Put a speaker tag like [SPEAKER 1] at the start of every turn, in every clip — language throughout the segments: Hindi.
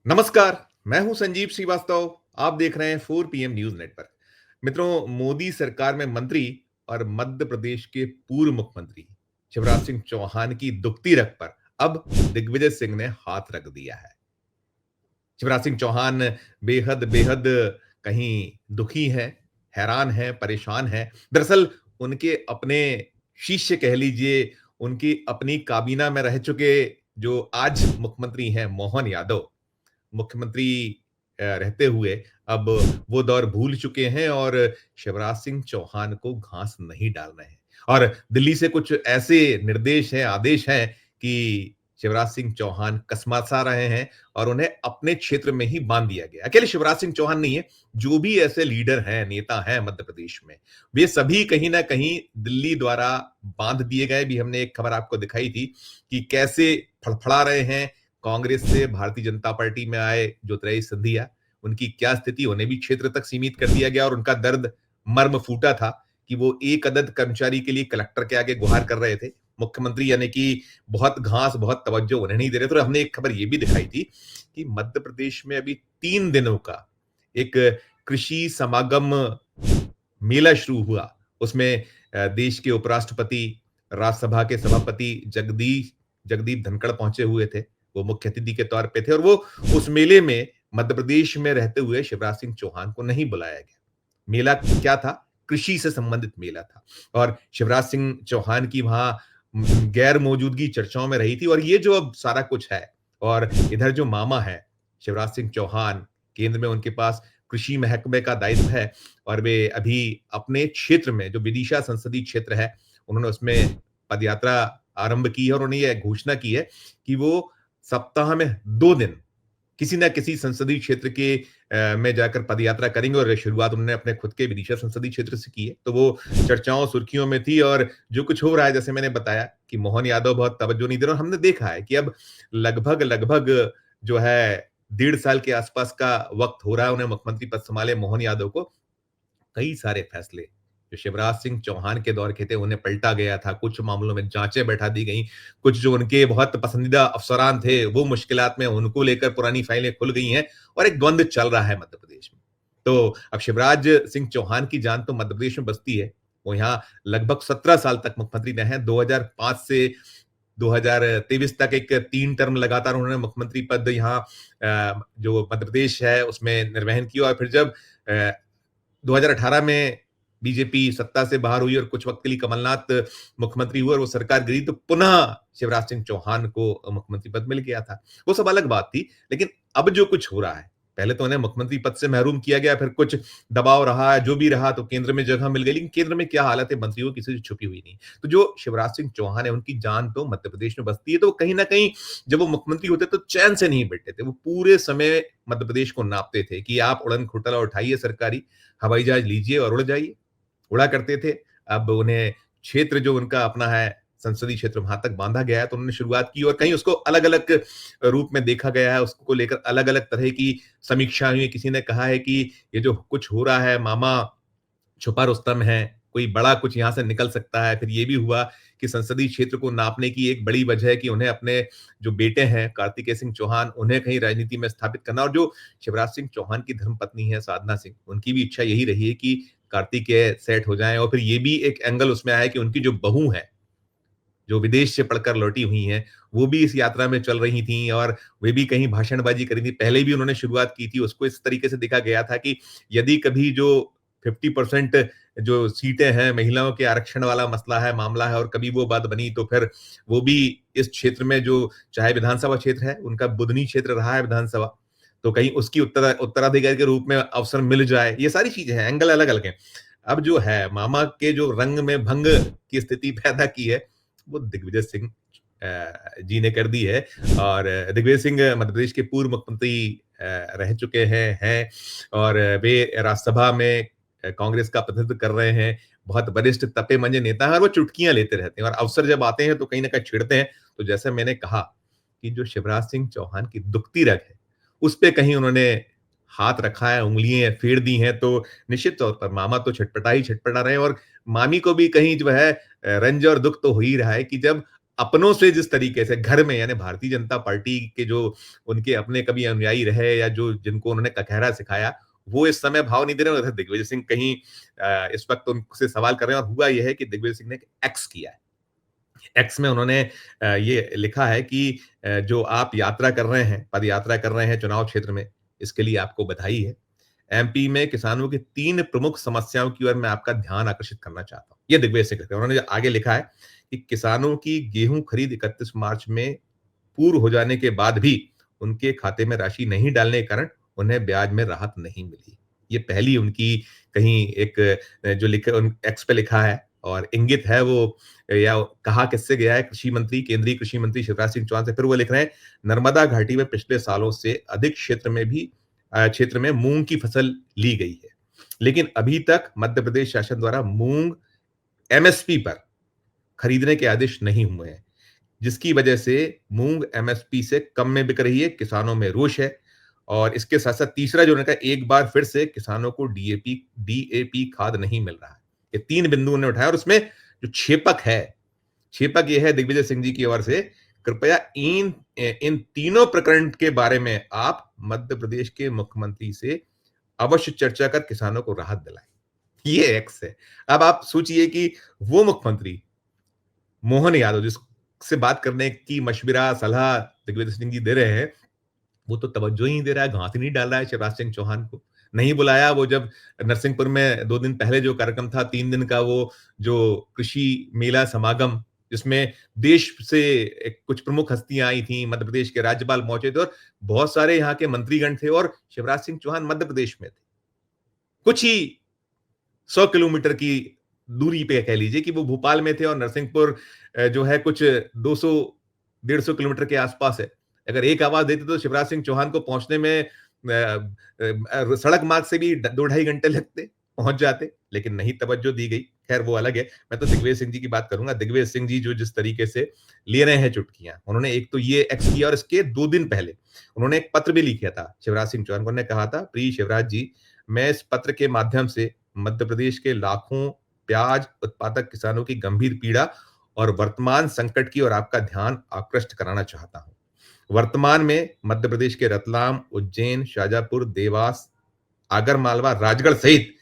[SPEAKER 1] नमस्कार, मैं हूं संजीव श्रीवास्तव। आप देख रहे हैं 4 PM न्यूज नेटवर्क। मित्रों, मोदी सरकार में मंत्री और मध्य प्रदेश के पूर्व मुख्यमंत्री शिवराज सिंह चौहान की दुखती रग पर अब दिग्विजय सिंह ने हाथ रख दिया है। शिवराज सिंह चौहान बेहद बेहद कहीं दुखी हैं, हैरान हैं, परेशान हैं। दरअसल उनके अपने शिष्य कह लीजिए, उनकी अपनी काबीना में रह चुके जो आज मुख्यमंत्री हैं मोहन यादव, मुख्यमंत्री रहते हुए अब वो दौर भूल चुके हैं और शिवराज सिंह चौहान को घास नहीं डाल रहे हैं। और दिल्ली से कुछ ऐसे निर्देश हैं, आदेश हैं कि शिवराज सिंह चौहान कसमसा रहे हैं और उन्हें अपने क्षेत्र में ही बांध दिया गया। अकेले शिवराज सिंह चौहान नहीं है, जो भी ऐसे लीडर हैं, नेता हैं मध्य प्रदेश में, वे सभी कहीं न कहीं दिल्ली द्वारा बांध दिए गए। भी हमने एक खबर आपको दिखाई थी कि कैसे फड़फड़ा रहे हैं कांग्रेस से भारतीय जनता पार्टी में आए ज्योतिरादित्य सिंधिया, उनकी क्या स्थिति, उन्हें भी क्षेत्र तक सीमित कर दिया गया और उनका दर्द मर्म फूटा था कि वो एक अदद कर्मचारी के लिए कलेक्टर के आगे गुहार कर रहे थे। मुख्यमंत्री यानी कि बहुत घास, बहुत तवज्जो उन्हें नहीं दे रहे थे। और हमने एक खबर ये भी दिखाई थी कि मध्य प्रदेश में अभी 3 दिनों का एक कृषि समागम मेला शुरू हुआ। उसमें देश के उपराष्ट्रपति, राज्यसभा के सभापति जगदीप धनखड़ पहुंचे हुए थे। वो मुख्य अतिथि के तौर पे थे और वो उस मेले में मध्य प्रदेश में रहते हुए शिवराज सिंह चौहान को नहीं बुलाया गया। मेला क्या था? कृषि से संबंधित मेला था और शिवराज सिंह चौहान की वहां गैर मौजूदगी चर्चाओं में रही थी। और ये जो अब सारा कुछ है, और इधर जो मामा है शिवराज सिंह चौहान, केंद्र में उनके पास कृषि महकमे का दायित्व है और वे अभी अपने क्षेत्र में जो विदिशा संसदीय क्षेत्र है, उन्होंने उसमें पदयात्रा आरंभ की है और उन्होंने यह घोषणा की है कि वो सप्ताह में 2 दिन किसी न किसी संसदीय क्षेत्र के में जाकर पदयात्रा करेंगे। और शुरुआत उन्होंने अपने खुद के विदिशा संसदीय क्षेत्र से की है। तो वो चर्चाओं, सुर्खियों में थी और जो कुछ हो रहा है, जैसे मैंने बताया कि मोहन यादव बहुत तवज्जो नहीं दे रहे और हमने देखा है कि अब लगभग जो है 1.5 साल के आसपास का वक़्त हो रहा है उन्हें मुख्यमंत्री पद संभाले मोहन यादव को। कई सारे फैसले जो शिवराज सिंह चौहान के दौर के थे उन्हें पलटा गया था, कुछ मामलों में जांचें बैठा दी गईं, कुछ जो उनके बहुत पसंदीदा अफसरान थे वो मुश्किलात में, उनको लेकर पुरानी फाइलें खुल गई हैं और एक द्वंद चल रहा है मध्य प्रदेश में। तो अब शिवराज सिंह चौहान की जान तो मध्य प्रदेश में बसती है। वो यहाँ लगभग 17 साल तक मुख्यमंत्री रहे हैं। 2005 से 2023 तक एक 3 टर्म लगातार उन्होंने मुख्यमंत्री पद यहाँ जो मध्य प्रदेश है उसमें निर्वहन किया। और फिर जब 2018 में बीजेपी सत्ता से बाहर हुई और कुछ वक्त के लिए कमलनाथ मुख्यमंत्री हुए और वो सरकार गिरी, तो पुनः शिवराज सिंह चौहान को मुख्यमंत्री पद मिल गया था। वो सब अलग बात थी। लेकिन अब जो कुछ हो रहा है, पहले तो उन्हें मुख्यमंत्री पद से महरूम किया गया, फिर कुछ दबाव रहा, जो भी रहा, तो केंद्र में जगह मिल गई। लेकिन केंद्र में क्या हालत है मंत्रियों की, किसी से छुपी हुई नहीं। तो जो शिवराज सिंह चौहान है उनकी जान तो मध्य प्रदेश में बसती है। तो कहीं ना कहीं जब वो मुख्यमंत्री होते तो चैन से नहीं बैठते थे। वो पूरे समय मध्य प्रदेश को नापते थे कि आप उड़न खटोला उठाइए, सरकारी हवाई जहाज लीजिए और उड़ जाइए। उड़ा करते थे। अब उन्हें क्षेत्र जो उनका अपना है, संसदीय क्षेत्र, वहां तक बांधा गया है। तो उन्होंने शुरुआत की और कहीं उसको अलग-अलग रूप में देखा गया है। उसको लेकर अलग-अलग तरह की समीक्षा हुई। किसी ने कहा है कि ये जो कुछ हो रहा है, मामा छुपा रुस्तम है, कोई बड़ा कुछ यहाँ से निकल सकता है। फिर ये भी हुआ कि संसदीय क्षेत्र को नापने की एक बड़ी वजह है कि उन्हें अपने जो बेटे हैं कार्तिकेय सिंह चौहान, उन्हें कहीं राजनीति में स्थापित करना। और जो शिवराज सिंह चौहान की धर्मपत्नी है साधना सिंह, उनकी भी इच्छा यही रही है कि कार्तिकेय सेट हो जाएँ। और फिर ये भी एक एंगल उसमें आया कि उनकी जो बहू है, जो विदेश से पढ़कर लौटी हुई हैं, वो भी इस यात्रा में चल रही थीं और वे भी कहीं भाषणबाजी कर रही थी। पहले भी उन्होंने शुरुआत की थी, उसको इस तरीके से देखा गया था कि यदि कभी जो 50% जो सीटें हैं, महिलाओं के आरक्षण वाला मसला है, मामला है, और कभी वो बात बनी, तो फिर वो भी इस क्षेत्र में जो चाहे विधानसभा क्षेत्र है, उनका बुधनी क्षेत्र रहा है विधानसभा, तो कहीं उसकी उत्तराधिकारी के रूप में अवसर मिल जाए। ये सारी चीज़ें हैं, एंगल अलग-अलग हैं। अब जो है, मामा के जो रंग में भंग की स्थिति पैदा की है, वो दिग्विजय सिंह जी ने कर दी है। और दिग्विजय सिंह मध्य प्रदेश के पूर्व मुख्यमंत्री रह चुके हैं और वे राज्यसभा में कांग्रेस का प्रतिनिधित्व कर रहे हैं। बहुत वरिष्ठ तपे-मंजे नेता हैं और वो चुटकियाँ लेते रहते हैं और अवसर जब आते हैं तो कहीं न कहीं छेड़ते हैं। तो जैसे मैंने कहा कि जो शिवराज सिंह चौहान की दुखती रग है, उस पे कहीं उन्होंने हाथ रखा है, उँगलियाँ फेर दी हैं, तो निश्चित तौर पर मामा तो छटपटा ही छटपटा रहे हैं। और मामी को भी कहीं जो है रंज और दुःख तो हो ही रहा है कि जब अपनों से जिस तरीके से घर में यानी भारतीय जनता पार्टी के जो उनके अपने कभी अनुयायी रहे या जो जिनको उन्होंने ककहरा सिखाया, वो इस समय भाव नहीं दे रहे हैं। उधर दिग्विजय सिंह कहीं इस वक़्त उनसे सवाल कर रहे हैं और हुआ ये है कि दिग्विजय सिंह ने एक एक्स किया है। एक्स में उन्होंने ये लिखा है कि जो आप यात्रा कर रहे हैं, पद यात्रा कर रहे हैं चुनाव क्षेत्र में, इसके लिए आपको बधाई है। एमपी में किसानों की 3 प्रमुख समस्याओं की ओर मैं आपका ध्यान आकर्षित करना चाहता हूँ। ये दिग्विजय सिंह कहते हैं। उन्होंने आगे लिखा है कि किसानों की गेहूँ खरीद 31 मार्च में पूर्ण हो जाने के बाद भी उनके खाते में राशि नहीं डालने के कारण उन्हें ब्याज में राहत नहीं मिली। ये पहली उनकी कहीं एक जो लिखा उन एक्स पे लिखा है और इंगित है वो या कहा किससे गया है कृषि मंत्री, केंद्रीय कृषि मंत्री शिवराज सिंह चौहान से। फिर वो लिख रहे हैं, नर्मदा घाटी में पिछले सालों से अधिक क्षेत्र में मूँग की फसल ली गई है। लेकिन अभी तक मध्य प्रदेश शासन द्वारा मूँग एमएसपी पर खरीदने के आदेश नहीं हुए हैं। जिसकी वजह से मूँग एमएसपी से कम में बिक रही है, किसानों में रोष है और इसके साथ-साथ तीसरा जो उन्होंने कहा एक बार फिर से किसानों को डीएपी खाद नहीं मिल रहा है। ये 3 बिंदु उन्होंने उठाया और उसमें जो छेपक ये है दिग्विजय सिंह जी की ओर से, कृपया इन तीनों प्रकरण के बारे में आप मध्य प्रदेश के मुख्यमंत्री से अवश्य चर्चा कर किसानों को राहत दिलाएँ। ये एक्स है। अब आप सोचिए कि वो मुख्यमंत्री मोहन यादव जिससे बात करने की मशविरा, सलाह दिग्विजय सिंह जी दे रहे हैं, वो तो तवज्जो ही नहीं दे रहा है, घास ही नहीं डाल रहा है शिवराज सिंह चौहान को। नहीं बुलाया वो जब नरसिंहपुर में 2 दिन पहले जो कार्यक्रम था, 3 दिन का वो जो कृषि मेला समागम, जिसमें देश से एक कुछ प्रमुख हस्तियाँ आई थीं, मध्य प्रदेश के राज्यपाल पहुँचे थे और बहुत सारे यहाँ के मंत्रीगण थे और शिवराज सिंह चौहान मध्य प्रदेश में थे। कुछ ही 100 किलोमीटर की दूरी पे कह लीजिए कि वो भोपाल में थे और नरसिंहपुर जो है कुछ 200 150 किलोमीटर के आसपास है। अगर एक आवाज़ देते तो शिवराज सिंह चौहान को पहुँचने में सड़क मार्ग से भी 2 ढाई घंटे लगते, पहुँच जाते, लेकिन नहीं तवज्जो दी गई। खैर वो अलग है। मैं तो दिग्विजय सिंह जी की बात करूँगा। दिग्विजय सिंह जी जो जिस तरीके से ले रहे हैं चुटकियाँ, उन्होंने एक तो ये एक्स किया और इसके 2 दिन पहले उन्होंने एक पत्र भी लिखा था शिवराज सिंह चौहान को। उन्होंने कहा था, "प्रिय शिवराज जी, मैं इस पत्र के माध्यम से मध्य प्रदेश के लाखों प्याज उत्पादक किसानों की गंभीर पीड़ा और वर्तमान संकट की ओर आपका ध्यान आकृष्ट कराना चाहता हूँ। वर्तमान में मध्य प्रदेश के रतलाम, उज्जैन, शाजापुर, देवास, आगरमालवा, राजगढ़ सहित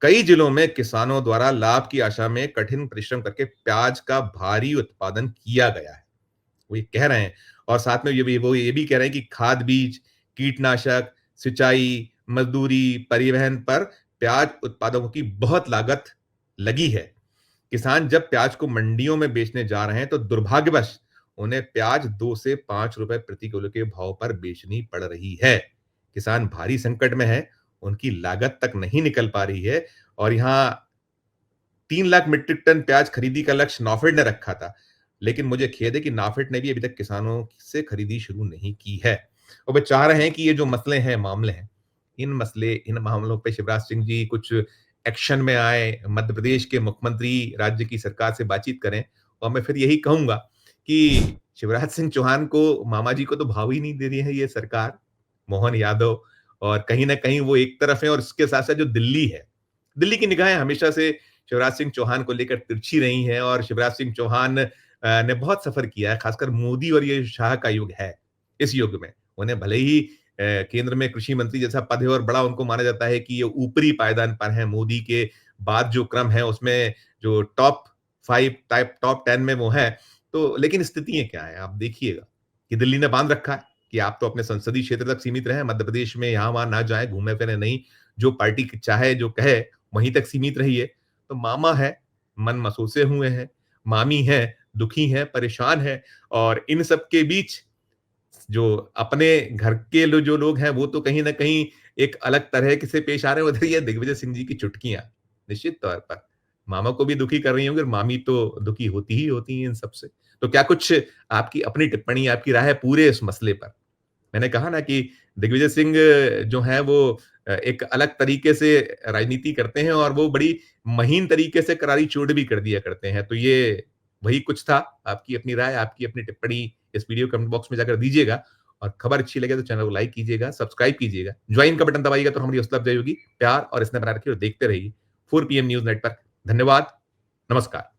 [SPEAKER 1] कई जिलों में किसानों द्वारा लाभ की आशा में कठिन परिश्रम करके प्याज का भारी उत्पादन किया गया है।" वो ये कह रहे हैं और साथ में ये भी कह रहे हैं कि खाद बीज, कीटनाशक, सिंचाई, मजदूरी, परिवहन पर प्याज उत्पादकों की बहुत लागत लगी है। किसान जब प्याज को मंडियों में बेचने जा रहे हैं तो दुर्भाग्यवश उन्हें प्याज 2 से 5 रुपए प्रति किलो के भाव पर बेचनी पड़ रही है। किसान भारी संकट में है, उनकी लागत तक नहीं निकल पा रही है और यहाँ 3 लाख मीट्रिक टन प्याज खरीदी का लक्ष्य नाफेड ने रखा था। लेकिन मुझे खेद है कि नाफेड ने भी अभी तक किसानों से खरीदी शुरू नहीं की है। और वे चाह रहे हैं कि ये जो मसले हैं, मामले हैं, इन मामलों पे शिवराज सिंह जी कुछ एक्शन में आएँ, मध्य प्रदेश के मुख्यमंत्री राज्य की सरकार से बातचीत करें और मैं फिर यही कहूँगा कि शिवराज सिंह चौहान को, मामा जी को तो भाव ही नहीं दे रही है ये सरकार, मोहन यादव और कहीं न कहीं वो एक तरफ है और इसके साथ-साथ जो दिल्ली है, दिल्ली की निगाहें हमेशा से शिवराज सिंह चौहान को लेकर तिरछी रही हैं और शिवराज सिंह चौहान ने बहुत सफ़र किया है, खासकर मोदी और ये शाह का युग है। इस युग में उन्हें भले ही केंद्र में कृषि मंत्री जैसा पद है और बड़ा उनको माना जाता है कि ये ऊपरी पायदान पर हैं, मोदी के बाद जो क्रम है उसमें जो टॉप 10 में वो हैं। तो लेकिन स्थितियाँ क्या हैं? आप देखिएगा कि दिल्ली ने बाँध रखा है कि आप तो अपने संसदीय क्षेत्र तक सीमित रहें, मध्य प्रदेश में यहाँ-वहाँ ना जाएँ, घूमे-फिरे नहीं, जो पार्टी चाहे, जो कहे, वहीं तक सीमित रहिए। तो मामा है, मन मसोसे हुए हैं, मामी हैं, दुखी हैं, परेशान हैं और इन सब के बीच जो अपने घर के जो लोग हैं, वो तो कहीं न कहीं एक अलग तरह के से पेश आ रहे हैं। उधर ये दिग्विजय सिंह जी की चुटकियाँ, निश्चित तौर पर मामा को भी दुखी कर रही होंगी और मामी तो दुखी होती ही होती हैं इन सब से। तो क्या कुछ आपकी अपनी टिप्पणी, आपकी राय है पूरे इस मसले पर? मैंने कहा ना कि दिग्विजय सिंह जो हैं वो एक अलग तरीके से राजनीति करते हैं और वो बड़ी महीन तरीके से करारी चोट भी कर दिया करते हैं। तो ये वही कुछ था। आपकी अपनी राय, आपकी अपनी टिप्पणी इस वीडियो कमेंट बॉक्स में जाकर दीजिएगा और खबर अच्छी लगे तो चैनल को लाइक कीजिएगा, सब्सक्राइब कीजिएगा, ज्वाइन का बटन दबाइएगा तो हमारी हौसला अफ़ज़ाई होगी। प्यार और स्नेह बनाए रखिए और देखते रहिए 4 पीएम न्यूज़ नेटवर्क। धन्यवाद, नमस्कार।